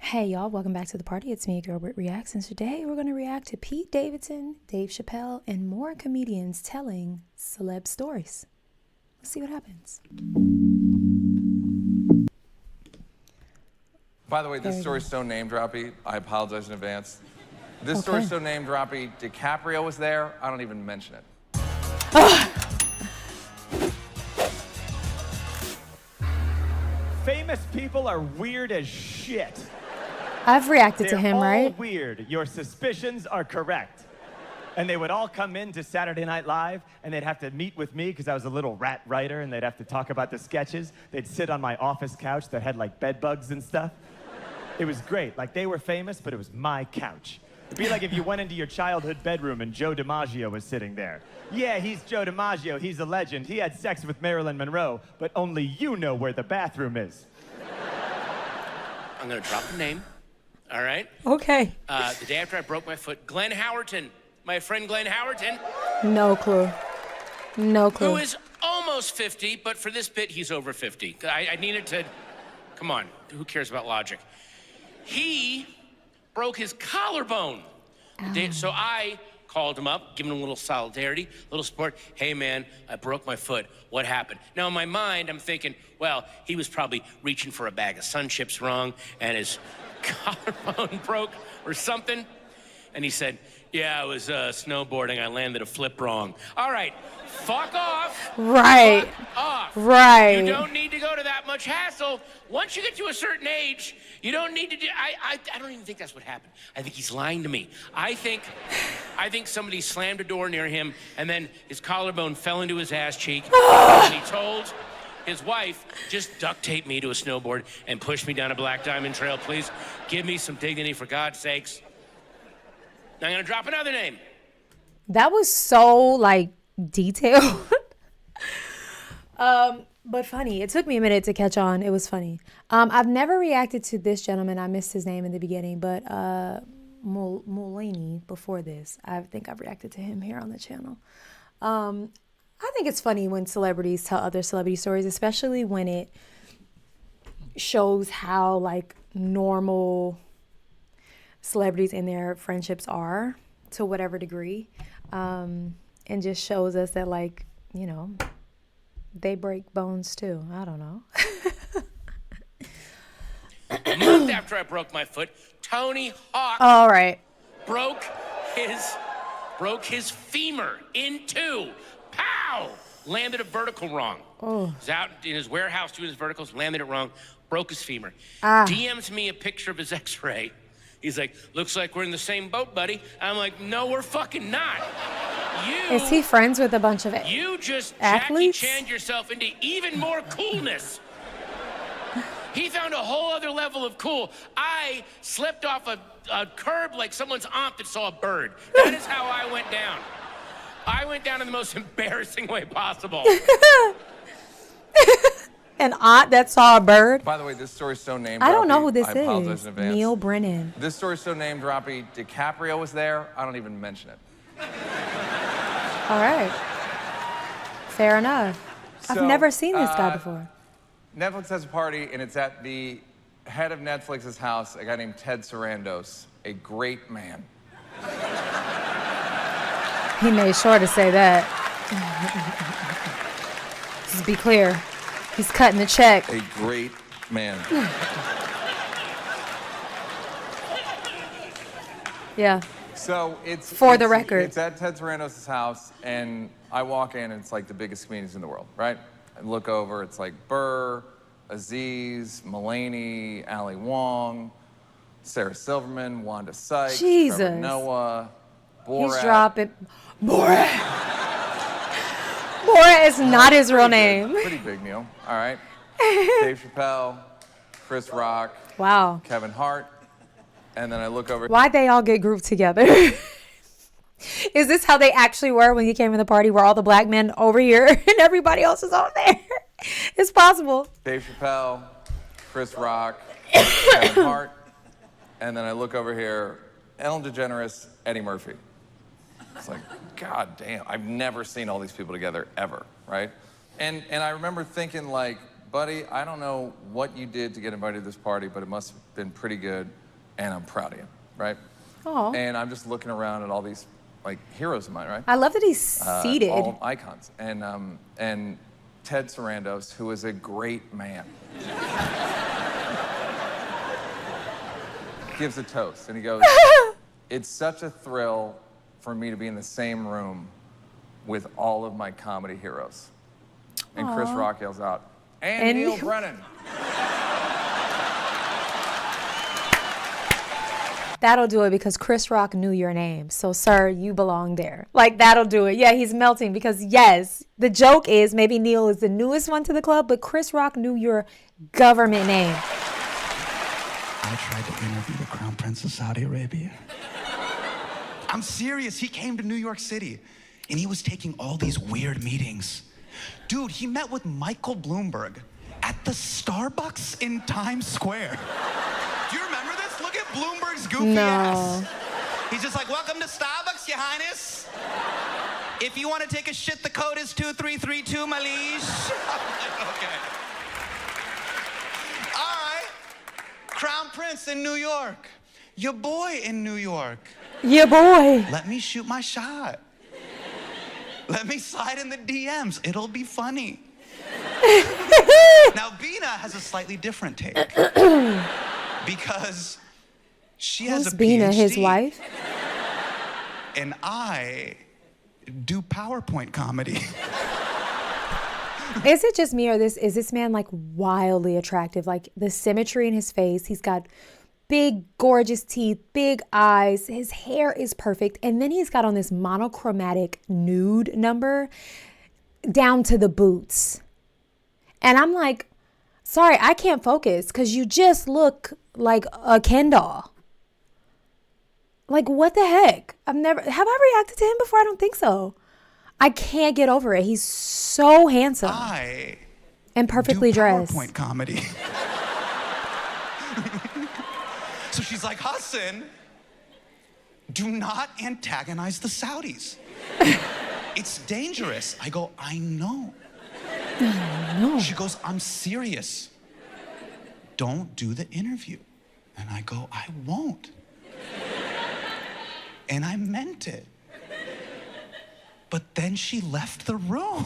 Hey y'all, welcome back to the party. It's me, your girl BrittReacts, and today we're going to react to Pete Davidson, Dave Chappelle, and more comedians telling celeb stories. Let's see what happens. By the way, this story's so name-droppy, I apologize in advance. This story's so name-droppy, DiCaprio was there, I don't even mention it. Famous people are weird as shit. I've reacted to him, They're all right? weird. Your suspicions are correct. And they would all come in to Saturday Night Live, and they'd have to meet with me because I was a little rat writer, and they'd have to talk about the sketches. They'd sit on my office couch that had like bed bugs and stuff. It was great. Like, they were famous, but it was my couch. It'd be like if you went into your childhood bedroom and Joe DiMaggio was sitting there. Yeah, he's Joe DiMaggio. He's a legend. He had sex with Marilyn Monroe, but only you know where the bathroom is. I'm gonna drop the name, all right? Okay. The day after I broke my foot, Glenn Howerton, my friend Glenn Howerton. No clue. No clue. Who is almost 50, but for this bit, he's over 50. I needed to, come on, who cares about logic? He broke his collarbone. So I called him up, giving him a little solidarity, a little support. Hey man, I broke my foot. What happened? Now in my mind, I'm thinking, well, he was probably reaching for a bag of Sun Chips wrong and his collarbone broke or something. And he said, yeah, I was snowboarding. I landed a flip wrong. All right, fuck off. Right. Fuck off. Right. You don't need to go to that much hassle. Once you get to a certain age, you don't need to do, I don't even think that's what happened. I think he's lying to me. I think somebody slammed a door near him and then his collarbone fell into his ass cheek and he told his wife, just duct tape me to a snowboard and push me down a Black Diamond Trail, please. Give me some dignity for God's sakes. Now I'm gonna drop another name. That was so, like, detailed. But funny. It took me a minute to catch on. It was funny. I've never reacted to this gentleman. I missed his name in the beginning, but Mulaney before this. I think I've reacted to him here on the channel. I think it's funny when celebrities tell other celebrity stories, especially when it shows how, like, normal celebrities and their friendships are to whatever degree, and just shows us that, like, you know, they break bones too. I don't know. A month after I broke my foot, Tony Hawk All right. broke his femur in two. Pow! Landed a vertical wrong. Oh. Was out in his warehouse doing his verticals, landed it wrong, broke his femur. Ah. DMs me a picture of his x-ray. He's like, looks like we're in the same boat, buddy. I'm like, no, we're fucking not. Is he friends with a bunch of You just athletes? Jackie Chan'd yourself into even more coolness. He found a whole other level of cool. I slipped off a curb like someone's aunt that saw a bird. That is how I went down. I went down in the most embarrassing way possible. An aunt that saw a bird? By the way, this story's so name-droppy, I don't know who this I apologize is. in advance. Neil Brennan. This story's so name-droppy, DiCaprio was there, I don't even mention it. All right. Fair enough. I've So, never seen this guy before. Netflix has a party, and it's at the head of Netflix's house, a guy named Ted Sarandos, a great man. He made sure to say that. Just be clear. He's cutting the check. A great man. Yeah. So it's For the record. It's at Ted Sarandos' house, and I walk in, and it's like the biggest comedians in the world, right? I look over, it's like Burr, Aziz, Mulaney, Ali Wong, Sarah Silverman, Wanda Sykes, Jesus. Trevor Noah, Borat. He's dropping. Borat. Borat is not his real name. Pretty big meal, all right? Dave Chappelle, Chris Rock, Wow. Kevin Hart, and then I look over. Why'd they all get grouped together? Is this how they actually were when you came to the party, where all the black men over here and everybody else is over there? It's possible. Dave Chappelle, Chris Rock, Kevin Hart, and then I look over here, Ellen DeGeneres, Eddie Murphy. It's like, God damn, I've never seen all these people together ever, right? And I remember thinking, like, buddy, I don't know what you did to get invited to this party, but it must have been pretty good, and I'm proud of you, right? Aw. And I'm just looking around at all these, like, heroes of mine, right? I love that he's seated. All icons. And Ted Sarandos, who is a great man, gives a toast, and he goes, "It's such a thrill for me to be in the same room with all of my comedy heroes." And Chris Rock yells out, "And Neil Brennan." That'll do it because Chris Rock knew your name. So, sir, you belong there. Like, that'll do it. Yeah, he's melting because, yes, the joke is maybe Neil is the newest one to the club, but Chris Rock knew your government name. I tried to interview the Crown Prince of Saudi Arabia. I'm serious. He came to New York City, and he was taking all these weird meetings. Dude, he met with Michael Bloomberg at the Starbucks in Times Square. Do you remember this? Look at Bloomberg's goofy ass. He's just like, "Welcome to Starbucks, Your Highness. If you want to take a shit, the code is 2332, my liege." Okay. All right. Crown Prince in New York. Your boy in New York. Your boy. Let me shoot my shot. Let me slide in the DMs. It'll be funny. Now, Bina has a slightly different take. Because she has a PhD. Bina, his wife? And I do PowerPoint comedy. Is it just me or is this man like wildly attractive? Like the symmetry in his face. He's got big, gorgeous teeth, big eyes. His hair is perfect. And then he's got on this monochromatic nude number down to the boots. And I'm like, sorry, I can't focus because you just look like a Ken doll. Like, what the heck? Have I reacted to him before? I don't think so. I can't get over it. He's so handsome. And perfectly dressed. PowerPoint comedy. So she's like, "Hassan, do not antagonize the Saudis. It's dangerous." I go, "I know." No. She goes, "I'm serious. Don't do the interview." And I go, "I won't." And I meant it. But then she left the room.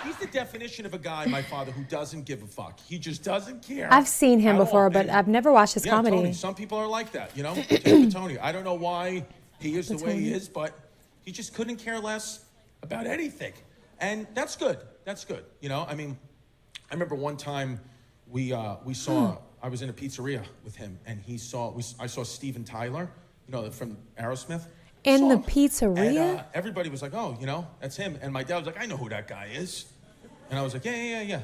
He's the definition of a guy, my father, who doesn't give a fuck. He just doesn't care. I've seen him at before, all. but I've never watched his comedy. Tony, some people are like that, you know? Take Tony. I don't know why he is the way he is, but he just couldn't care less about anything. And that's good. That's good. You know, I mean, I remember one time we saw, I was in a pizzeria with him, and I saw Steven Tyler, you know, from Aerosmith. In the pizzeria? And everybody was like, "Oh, you know, that's him." And my dad was like, "I know who that guy is." And I was like, yeah,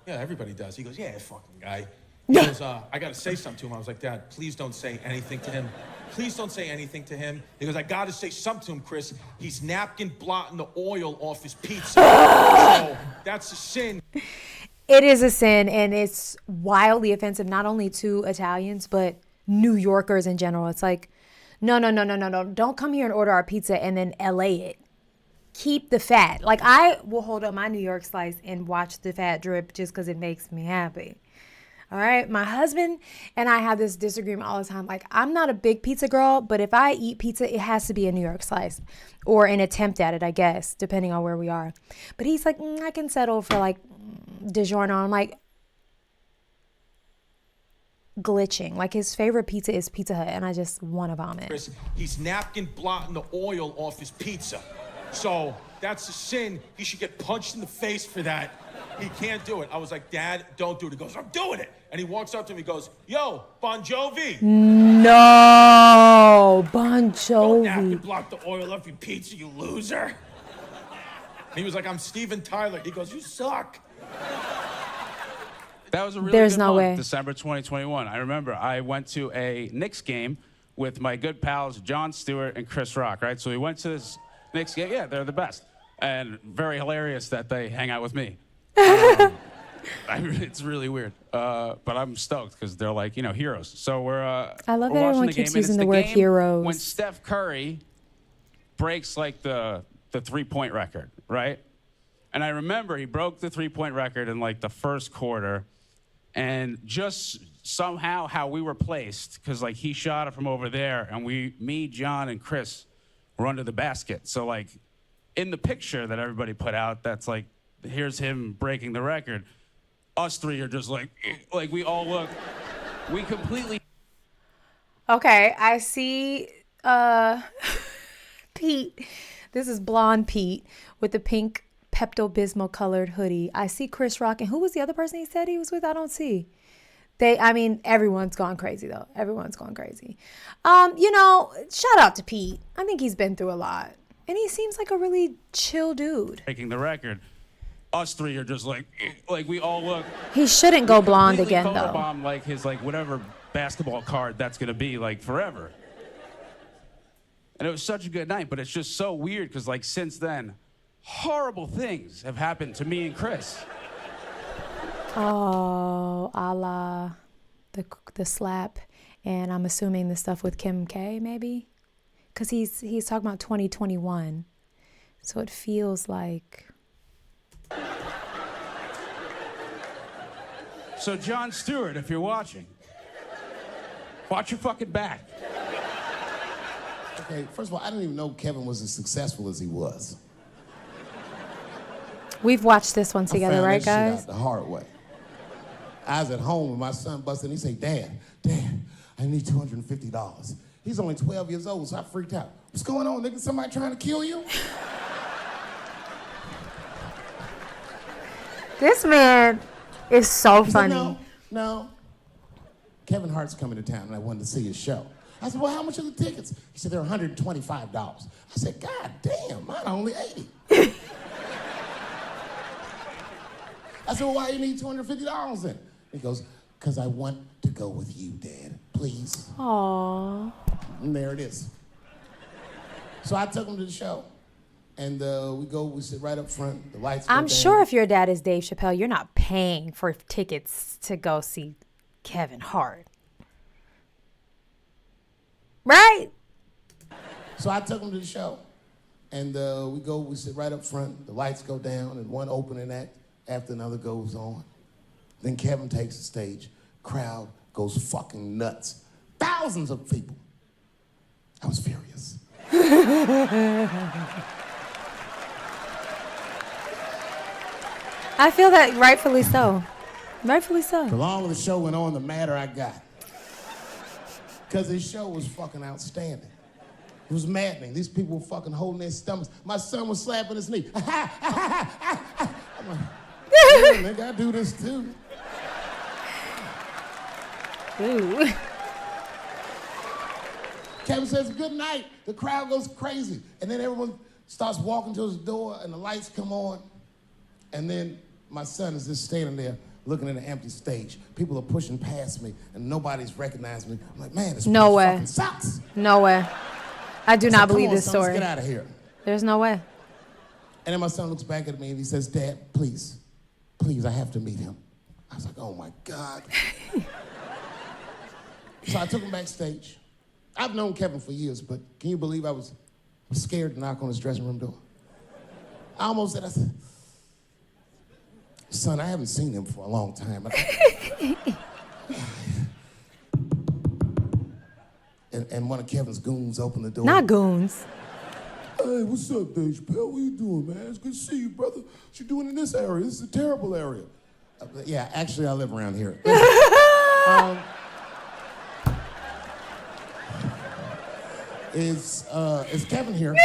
everybody does. He goes, "Yeah, fucking guy." He goes, "I got to say something to him." I was like, "Dad, please don't say anything to him. Please don't say anything to him." He goes, "I got to say something to him, Chris. He's napkin blotting the oil off his pizza." So that's a sin. It is a sin, and it's wildly offensive, not only to Italians, but New Yorkers in general. It's like, no. Don't come here and order our pizza and then LA it. Keep the fat. Like, I will hold up my New York slice and watch the fat drip just because it makes me happy. All right? My husband and I have this disagreement all the time. Like, I'm not a big pizza girl, but if I eat pizza, it has to be a New York slice or an attempt at it, I guess, depending on where we are. But he's like, I can settle for, like, DiGiorno. I'm like, glitching. Like, his favorite pizza is Pizza Hut, and I just want to vomit. Chris, he's napkin blotting the oil off his pizza. So that's a sin. He should get punched in the face for that. He can't do it. I was like, "Dad, don't do it." He goes, "I'm doing it." And he walks up to me and goes, "Yo, Bon Jovi." No, Bon Jovi. Don't napkin block the oil off your pizza, you loser. And he was like, "I'm Steven Tyler." He goes, "You suck." That was a really There's good no month, way. December 2021. I remember I went to a Knicks game with my good pals, Jon Stewart and Chris Rock, right? So we went to this Knicks game. Yeah, they're the best. And very hilarious that they hang out with me. It's really weird. But I'm stoked because they're like, you know, heroes. So we're I love we're that watching everyone the keeps game, and using it's the word game heroes. when Steph Curry breaks like the 3-point record, right? And I remember he broke the three-point record in like the first quarter, and just somehow how we were placed, because like he shot it from over there, and me, John, and Chris were under the basket. So like in the picture that everybody put out, that's like, here's him breaking the record. Us three are just like we all look, we completely. Okay, I see Pete. This is blonde Pete with the pink Pepto-Bismol colored hoodie. I see Chris Rock, and who was the other person he said he was with? I don't see. Everyone's gone crazy though. Everyone's gone crazy. Shout out to Pete. I think he's been through a lot, and he seems like a really chill dude. Breaking the record. Us three are just like we all look. He shouldn't go blonde again though. Photobomb like his like whatever basketball card that's gonna be like forever. And it was such a good night, but it's just so weird because like since then, horrible things have happened to me and Chris. Oh, a la the slap, and I'm assuming the stuff with Kim K maybe, because he's talking about 2021, so it feels like. So Jon Stewart, if you're watching, watch your fucking back. Okay, first of all, I didn't even know Kevin was as successful as he was. We've watched this one together, right, Shit guys? out the hard way. I was at home and my son busted and he said, Dad, I need $250. He's only 12 years old, so I freaked out. What's going on, nigga? Somebody trying to kill you? This man is so funny. Said, no. Kevin Hart's coming to town and I wanted to see his show. I said, well, how much are the tickets? He said, they're $125. I said, God damn, mine are only 80. I said, well, why do you need $250 then? He goes, because I want to go with you, Dad. Please. Aww. And there it is. So I took him to the show. And we sit right up front. The lights go I'm down. sure if your dad is Dave Chappelle, you're not paying for tickets to go see Kevin Hart. Right? So I took him to the show. And we sit right up front. The lights go down, and one opening act after another goes on. Then Kevin takes the stage. Crowd goes fucking nuts. Thousands of people. I was furious. I feel that rightfully so. Rightfully so. The longer the show went on, the madder I got. Because his show was fucking outstanding. It was maddening. These people were fucking holding their stomachs. My son was slapping his knee. I'm like, yeah, nigga, I do this too. Ooh. Kevin says, good night. The crowd goes crazy. And then everyone starts walking to his door and the lights come on. And then my son is just standing there looking at an empty stage. People are pushing past me and nobody's recognizing me. I'm like, man, this No way. fucking sucks. No way. I do not believe Come on, this son, story. Let's get out of here. There's no way. And then my son looks back at me and he says, Dad, please, I have to meet him. I was like, oh my God. So I took him backstage. I've known Kevin for years, but can you believe I was scared to knock on his dressing room door? I almost said, I said, son, I haven't seen him for a long time. And one of Kevin's goons opened the door. Not goons. Hey, what's up, Dave Chappelle? What you doing, man? It's good to see you, brother. What you doing in this area? This is a terrible area. Yeah, actually, I live around here. Is Kevin here?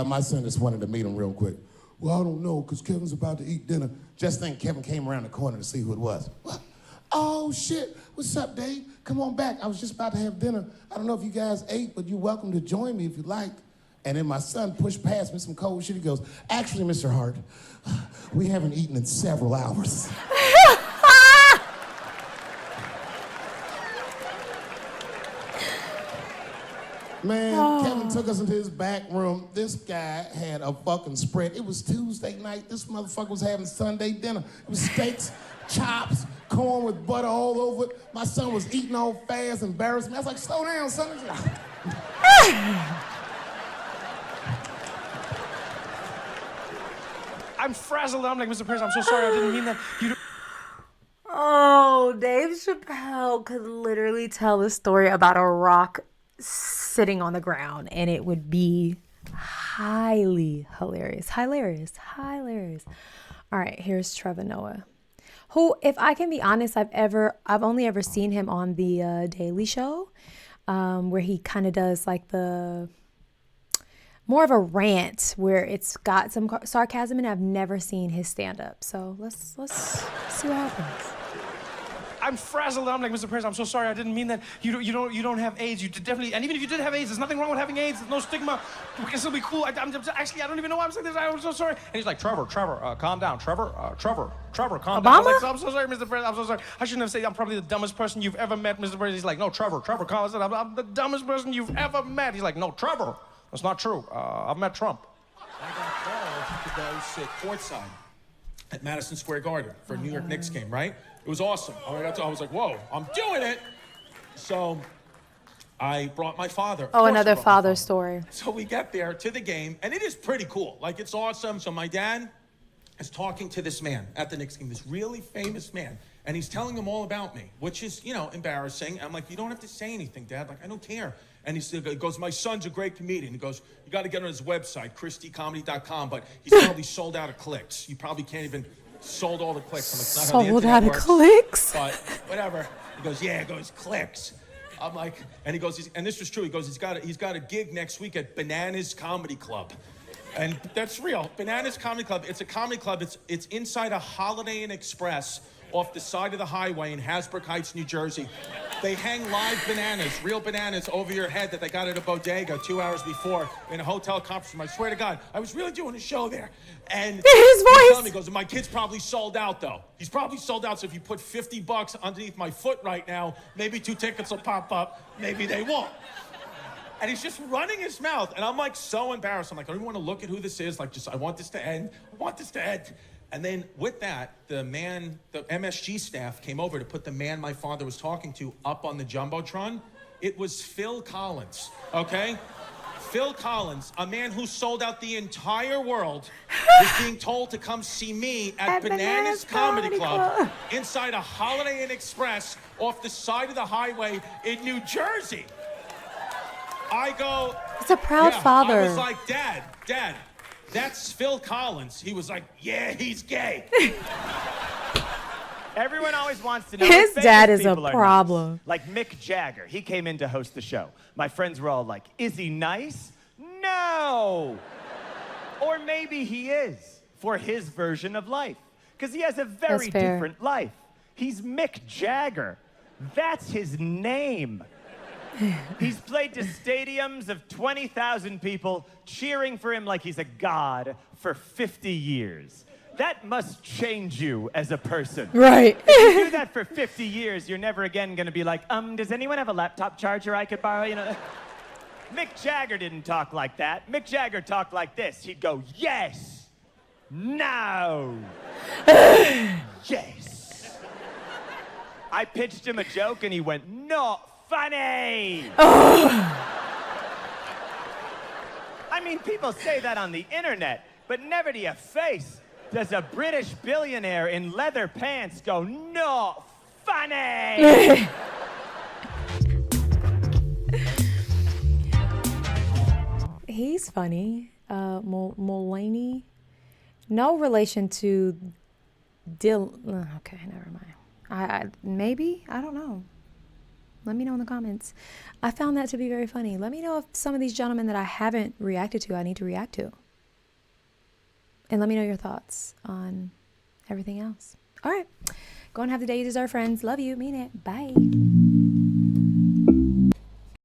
My son just wanted to meet him real quick. Well, I don't know, because Kevin's about to eat dinner. Just think Kevin came around the corner to see who it was. What? Oh, shit. What's up, Dave? Come on back. I was just about to have dinner. I don't know if you guys ate, but you're welcome to join me if you like. And then my son pushed past me some cold shit. He goes, actually, Mr. Hart, we haven't eaten in several hours. Man, Kevin took us into his back room. This guy had a fucking spread. It was Tuesday night. This motherfucker was having Sunday dinner. It was steaks, chops, corn with butter all over it. My son was eating all fast, embarrassed me. I was like, slow down, son. I I'm frazzled. I'm like, Mr. President, I'm so sorry. I didn't mean that. Oh, Dave Chappelle could literally tell a story about a rock sitting on the ground, and it would be highly hilarious. Hilarious. All right, here's Trevor Noah, who, if I can be honest, I've only ever seen him on the Daily Show, where he kind of does like the more of a rant where it's got some sarcasm, and I've never seen his stand up. So let's see what happens. I'm frazzled. I'm like, Mr. President, I'm so sorry. I didn't mean that. You don't have AIDS. You definitely, and even if you did have AIDS, there's nothing wrong with having AIDS. There's no stigma. We can still be cool. Actually, I don't even know why I'm saying this. I'm so sorry. And he's like, Trevor, calm down. Trevor, calm down. I'm like, I'm so sorry, Mr. President. I'm so sorry. I shouldn't have said I'm probably the dumbest person you've ever met, Mr. President. He's like, no, Trevor, calm down. I'm the dumbest person you've ever met. He's like, no, Trevor, that's not true. I've met Trump. I got called to go sit courtside at Madison Square Garden for a New York Knicks game, right? It was awesome. I was like, whoa, I'm doing it. So I brought my father. Oh, another father story. So we get there to the game, and it is pretty cool. Like, it's awesome. So my dad is talking to this man at the Knicks game, this really famous man, and he's telling him all about me, which is, embarrassing. I'm like, you don't have to say anything, Dad. Like, I don't care. And he goes, my son's a great comedian. He goes, you got to get on his website, christiecomedy.com, but he's probably sold out of clicks. You probably can't even sold all the clicks. I'm like, it's not how the internet works, clicks? But whatever. He goes, yeah, clicks. I'm like, and he goes, and this was true. He goes, he's got a gig next week at Bananas Comedy Club. And that's real. Bananas Comedy Club. It's a comedy club. It's inside a Holiday Inn Express off the side of the highway in Hasbrook Heights, New Jersey. They hang live bananas, real bananas, over your head that they got at a bodega 2 hours before in a hotel conference room. I swear to God, I was really doing a show there. And his voice. He goes, my kid's probably sold out, though. He's probably sold out, so if you put $50 underneath my foot right now, maybe 2 tickets will pop up, maybe they won't. And he's just running his mouth, and I'm like so embarrassed. I'm like, I don't even want to look at who this is. Like, I want this to end. And then with that, the MSG staff came over to put the man my father was talking to up on the Jumbotron. It was Phil Collins, okay? Phil Collins, a man who sold out the entire world, was being told to come see me at Bananas Comedy Club inside a Holiday Inn Express off the side of the highway in New Jersey. I go... It's a proud father. I was like, Dad, that's Phil Collins. He was like, yeah, he's gay. Everyone always wants to know his if dad is a people are problem. Nice. Like Mick Jagger, he came in to host the show. My friends were all like, is he nice? No. Or maybe he is for his version of life. Because he has a very different life. He's Mick Jagger. That's his name. He's played to stadiums of 20,000 people cheering for him like he's a god for 50 years. That must change you as a person. Right. If you do that for 50 years, you're never again going to be like, does anyone have a laptop charger I could borrow? Mick Jagger didn't talk like that. Mick Jagger talked like this. He'd go, yes, no, yes. I pitched him a joke and he went, not funny. I mean, people say that on the internet, but never to your face does a British billionaire in leather pants go, not funny. He's funny. Mulaney. No relation to okay, never mind. Maybe? I don't know. Let me know in the comments. I found that to be very funny. Let me know if some of these gentlemen that I haven't reacted to, I need to react to. And let me know your thoughts on everything else. All right. Go and have the day you deserve, friends. Love you. Mean it. Bye.